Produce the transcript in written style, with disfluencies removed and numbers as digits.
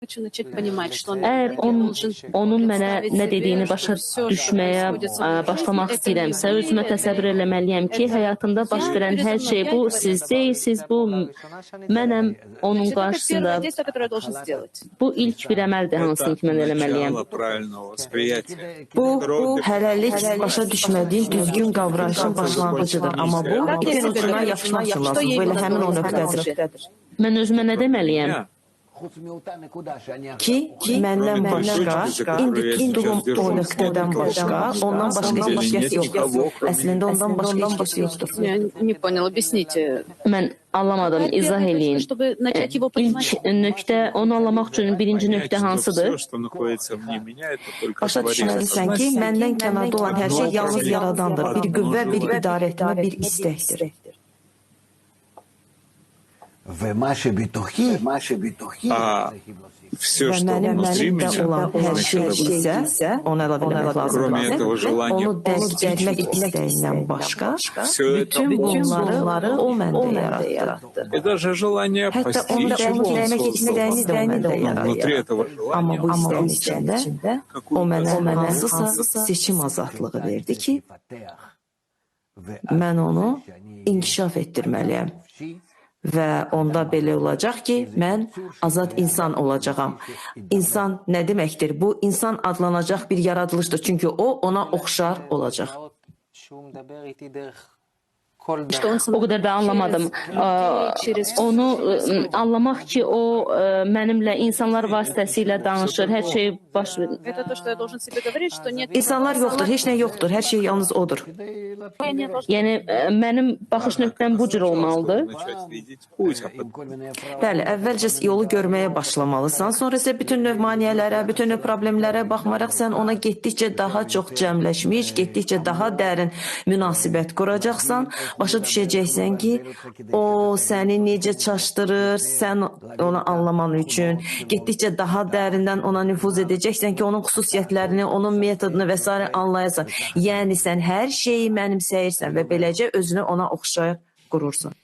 Əgər onun mənə nə dediyini başa düşməyə başlamaq istəyirəmsə, özümə təsəvvür eləməliyəm ki, həyatımda baş verən hər şey bu, siz deyilsiz, bu mənəm onun qarşısında. Bu ilk bir əməldir, hansını ki mən eləməliyəm. Bu, hələlik başa düşmədiyin düzgün qavrayışın başlanğıcıdır. Amma bu, ipin ucuna yapışmaq üçün lazım. Belə həmin o nöqtədir. Mən özümə nə deməliyəm? Ki, məndən başqa, indi tutduğum o nöqtədən başqa, ondan başqa heç kəs yoxdur. Əslində ondan başqa heç kəs yoxdur. Mən anlamadım, izah eləyin. İlk nöqtə, onu anlamaq üçün birinci nöqtə hansıdır? Başa düşməlisən ki, məndən kənarda olan hər şey yalnız yaradandır. Bir qüvvə, bir idarə etmə, bir istəkdir. Və mənim mənimdə olan hər şey isə, onu əlavə eləmək lazımdır. Onu dərk etmək istəyindən başqa, bütün bunları o məndə yaratdı. Hətta onu dərk etmək istəyini də o məndə yaratdı. Amma bu istəyin içində o mənə hansısa seçim azadlığı verdi ki, mən onu inkişaf etdirməliyəm. Və onda belə olacaq ki, mən azad insan olacağam. İnsan nə deməkdir? Bu, insan adlanacaq bir yaradılışdır. Çünki o, ona oxşar olacaq. O qədər də anlamadım. Onu anlamaq ki, o mənimlə insanlar vasitəsilə danışır, hər şey baş verir. İnsanlar yoxdur, heç nə yoxdur, hər şey yalnız odur. Yəni, mənim baxış nöqtəm bu cür olmalıdır. Bəli, əvvəlcə yolu görməyə başlamalısan, sonra isə bütün növ maneələrə, bütün növ problemlərə baxmaraq sən ona getdikcə daha çox cəmləşmiş, getdikcə daha dərin münasibət quracaqsan, başa düşəcəksən ki, o səni necə çaşdırır, sən onu anlaman üçün, getdikcə daha dərindən ona nüfuz edəcəksən ki, onun xüsusiyyətlərini, onun metodunu və s. anlayasan. Yəni, sən hər şeyi mənimsəyirsən və beləcə özünü ona oxşar qurursan.